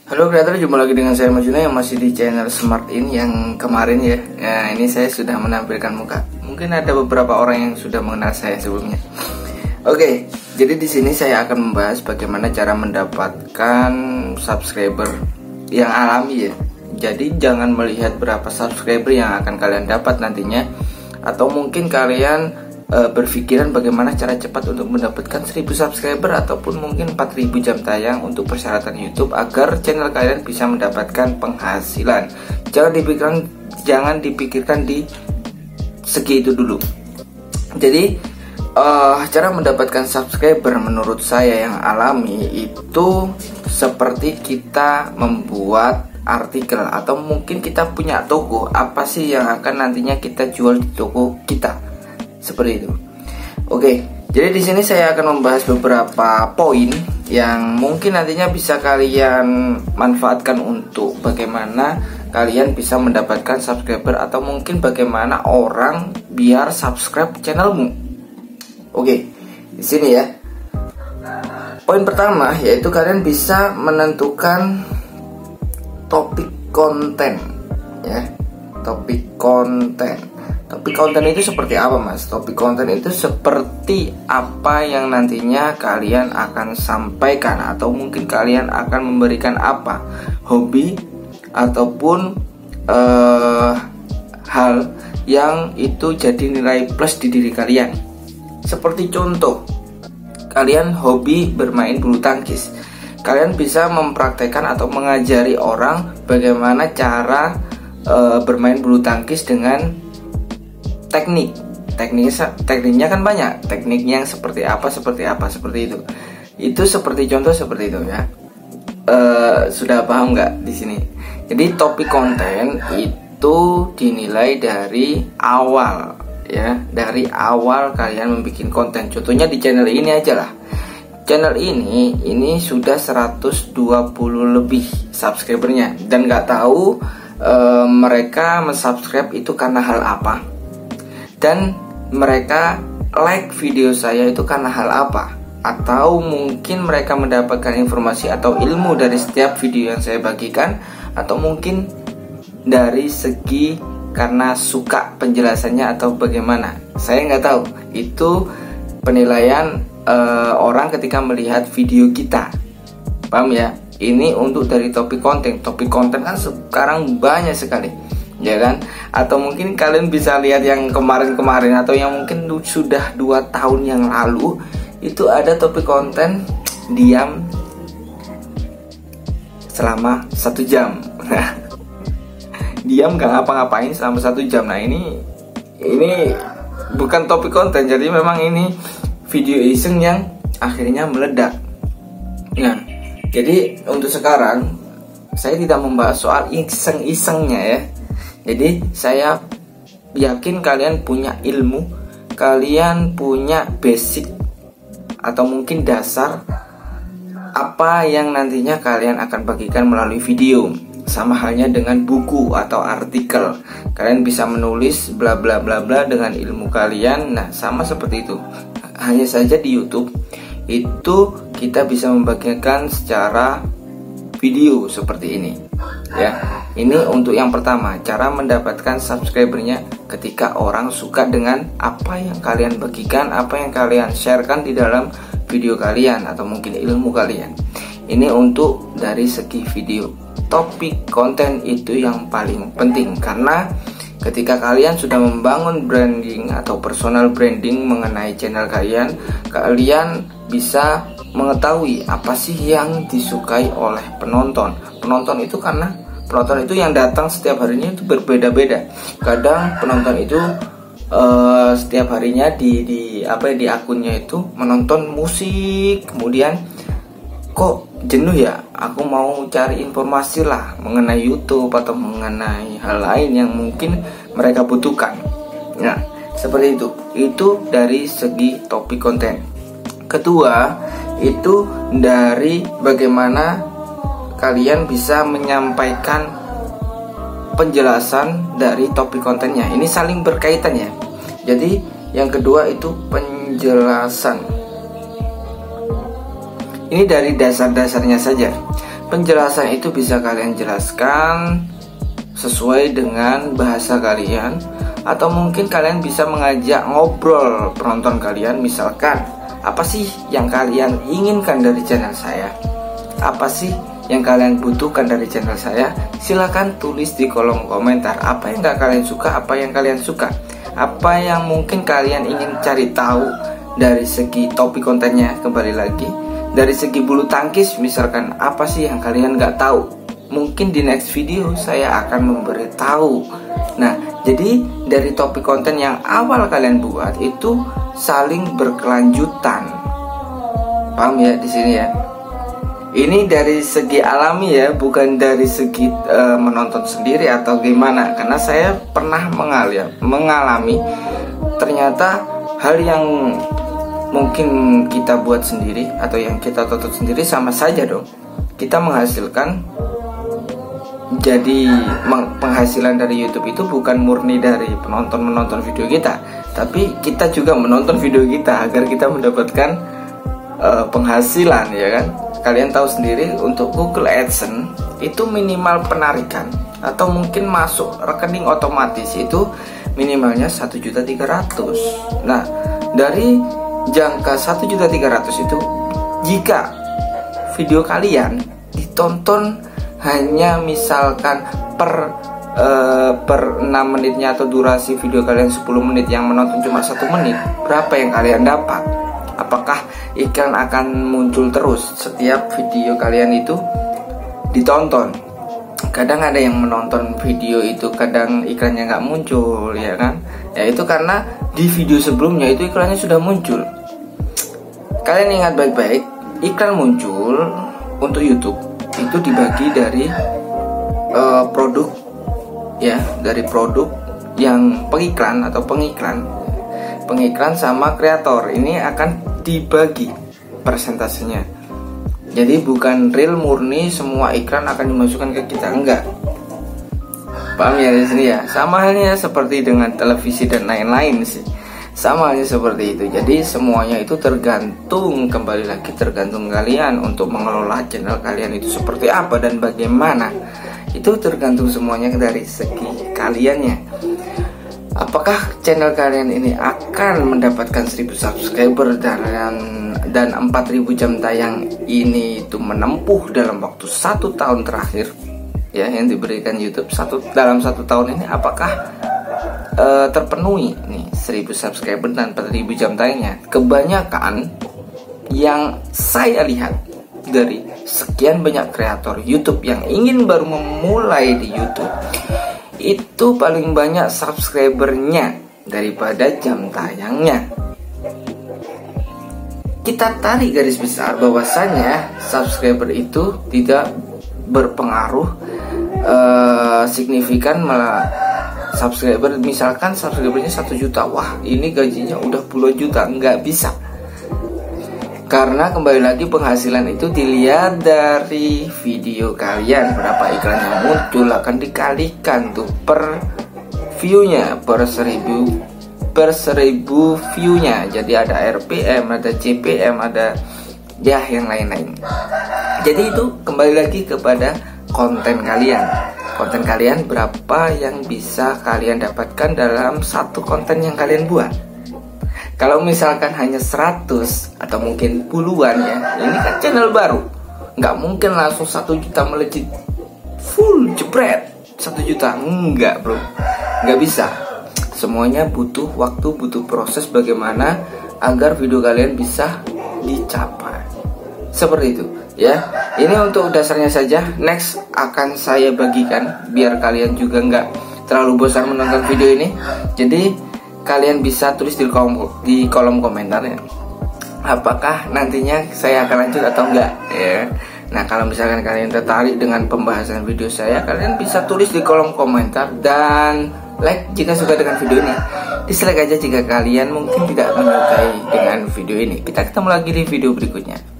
Halo kreator, jumpa lagi dengan saya Majuna yang masih di channel Smart In yang kemarin ya. Ya, ini saya sudah menampilkan muka. Mungkin ada beberapa orang yang sudah mengenal saya sebelumnya. Oke, jadi di sini saya akan membahas bagaimana cara mendapatkan subscriber yang alami ya. Jadi jangan melihat berapa subscriber yang akan kalian dapat nantinya, atau mungkin kalian berpikiran bagaimana cara cepat untuk mendapatkan 1000 subscriber ataupun mungkin 4000 jam tayang untuk persyaratan YouTube agar channel kalian bisa mendapatkan penghasilan. Jangan dipikirkan di segi itu dulu. Jadi cara mendapatkan subscriber menurut saya yang alami itu seperti kita membuat artikel atau mungkin kita punya toko. Apa sih yang akan nantinya kita jual di toko kita? Seperti itu. Oke, jadi di sini saya akan membahas beberapa poin yang mungkin nantinya bisa kalian manfaatkan untuk bagaimana kalian bisa mendapatkan subscriber atau mungkin bagaimana orang biar subscribe channelmu. Oke, di sini ya. Poin pertama yaitu kalian bisa menentukan topik konten ya. Topik konten. Topik konten itu seperti apa, Mas? Topik konten itu seperti apa yang nantinya kalian akan sampaikan atau mungkin kalian akan memberikan apa, hobi ataupun hal yang itu jadi nilai plus di diri kalian. Seperti contoh, kalian hobi bermain bulu tangkis. Kalian bisa mempraktekkan atau mengajari orang bagaimana cara bermain bulu tangkis dengan tekniknya kan banyak. Tekniknya yang seperti apa seperti itu seperti contoh seperti itu ya. Sudah paham nggak di sini? Jadi topik konten itu dinilai dari awal ya, dari awal kalian membuat konten. Contohnya di channel ini aja lah. Channel ini sudah 120 lebih subscribernya dan nggak tahu mereka mensubscribe itu karena hal apa. Dan mereka like video saya itu karena hal apa? Atau mungkin mereka mendapatkan informasi atau ilmu dari setiap video yang saya bagikan, atau mungkin dari segi karena suka penjelasannya atau bagaimana. Saya nggak tahu. Itu penilaian orang ketika melihat video kita. Paham ya? Ini untuk dari topik konten. Topik konten kan sekarang banyak sekali, ya kan? Atau mungkin kalian bisa lihat yang kemarin-kemarin atau yang mungkin sudah 2 tahun yang lalu. Itu ada topik konten diam selama 1 jam. Diam gak ngapa-ngapain selama 1 jam. Nah ini bukan topik konten. Jadi memang ini video iseng yang akhirnya meledak. Nah, jadi untuk sekarang saya tidak membahas soal iseng-isengnya ya. Jadi saya yakin kalian punya ilmu, kalian punya basic atau mungkin dasar apa yang nantinya kalian akan bagikan melalui video. Sama halnya dengan buku atau artikel. Kalian bisa menulis bla bla bla bla dengan ilmu kalian. Nah, sama seperti itu. Hanya saja di YouTube itu kita bisa membagikan secara video seperti ini ya. Ini untuk yang pertama, cara mendapatkan subscribernya ketika orang suka dengan apa yang kalian bagikan, apa yang kalian sharekan di dalam video kalian atau mungkin ilmu kalian. Ini untuk dari segi video. Topik konten itu yang paling penting, karena ketika kalian sudah membangun branding atau personal branding mengenai channel kalian, kalian bisa mengetahui apa sih yang disukai oleh penonton. Penonton itu karena penonton itu yang datang setiap harinya itu berbeda-beda. Kadang penonton itu setiap harinya di akunnya itu menonton musik, kemudian kok jenuh ya, aku mau cari informasi lah mengenai YouTube atau mengenai hal lain yang mungkin mereka butuhkan. Nah, seperti itu. Itu dari segi topik konten. Kedua, itu dari bagaimana kalian bisa menyampaikan penjelasan dari topik kontennya. Ini saling berkaitan ya. Jadi yang kedua itu penjelasan. Ini dari dasar-dasarnya saja. penjelasan itu bisa kalian jelaskan sesuai dengan bahasa kalian, atau mungkin kalian bisa mengajak ngobrol penonton kalian. Misalkan, apa sih yang kalian inginkan dari channel saya? Apa sih yang kalian butuhkan dari channel saya? Silahkan tulis di kolom komentar. Apa yang gak kalian suka, apa yang kalian suka, apa yang mungkin kalian ingin cari tahu dari segi topik kontennya. Kembali lagi, dari segi bulu tangkis misalkan, apa sih yang kalian gak tahu? Mungkin di next video saya akan memberitahu. Nah, jadi dari topik konten yang awal kalian buat itu saling berkelanjutan. Paham ya di sini ya? Ini dari segi alami ya, bukan dari segi menonton sendiri atau gimana. Karena saya pernah mengalami ternyata hal yang mungkin kita buat sendiri atau yang kita tonton sendiri sama saja dong. Kita menghasilkan, jadi penghasilan dari YouTube itu bukan murni dari menonton video kita, tapi kita juga menonton video kita agar kita mendapatkan penghasilan, ya kan? Kalian tahu sendiri, untuk Google AdSense itu minimal penarikan atau mungkin masuk rekening otomatis itu minimalnya 1.300.000. Nah, dari jangka 1.300.000 itu, jika video kalian ditonton hanya misalkan per 6 menitnya atau durasi video kalian 10 menit, yang menonton cuma 1 menit, berapa yang kalian dapat? Apakah iklan akan muncul terus setiap video kalian itu ditonton? Kadang ada yang menonton video itu, kadang iklannya nggak muncul, ya kan? Ya itu karena di video sebelumnya itu iklannya sudah muncul. Kalian ingat baik-baik, iklan muncul untuk YouTube itu dibagi dari produk, ya, dari produk yang pengiklan atau pengiklan sama kreator. Ini akan dibagi persentasenya. Jadi bukan real murni semua iklan akan dimasukkan ke kita, enggak. Paham ya di sini ya? Sama halnya seperti dengan televisi dan lain-lain sih. Sama halnya seperti itu. Jadi semuanya itu tergantung, kembali lagi tergantung kalian untuk mengelola channel kalian itu seperti apa dan bagaimana. Itu tergantung semuanya dari segi kaliannya. Apakah channel kalian ini akan mendapatkan 1000 subscriber dan 4000 jam tayang ini itu menempuh dalam waktu 1 tahun terakhir, ya, yang diberikan YouTube dalam 1 tahun ini? Apakah terpenuhi nih 1000 subscriber dan 4000 jam tayangnya? Kebanyakan yang saya lihat dari sekian banyak kreator YouTube yang ingin baru memulai di YouTube, itu paling banyak subscribernya daripada jam tayangnya. Kita tarik garis besar bahwasanya subscriber itu tidak berpengaruh signifikan. Subscriber, misalkan subscribernya 1 juta, wah ini gajinya udah puluhan juta, nggak bisa. Karena kembali lagi penghasilan itu dilihat dari video kalian, berapa iklan yang muncul akan dikalikan tuh per view-nya, per 1000 view-nya. Jadi ada RPM, ada CPM, ada ya yang lain-lain. Jadi itu kembali lagi kepada konten kalian. Konten kalian berapa yang bisa kalian dapatkan dalam satu konten yang kalian buat. Kalau misalkan hanya 100 atau mungkin puluhan, ya, ini kan channel baru, nggak mungkin langsung 1 juta melejit full jebret 1 juta, enggak bro, nggak bisa. Semuanya butuh waktu, butuh proses bagaimana agar video kalian bisa dicapai. Seperti itu ya. Ini untuk dasarnya saja. Next akan saya bagikan biar kalian juga nggak terlalu bosan menonton video ini. Jadi kalian bisa tulis di kolom komentar ya, apakah nantinya saya akan lanjut atau enggak ya. Nah, kalau misalkan kalian tertarik dengan pembahasan video saya, kalian bisa tulis di kolom komentar dan like jika suka dengan video ini. Dislike aja jika kalian mungkin tidak menyukai dengan video ini. Kita ketemu lagi di video berikutnya.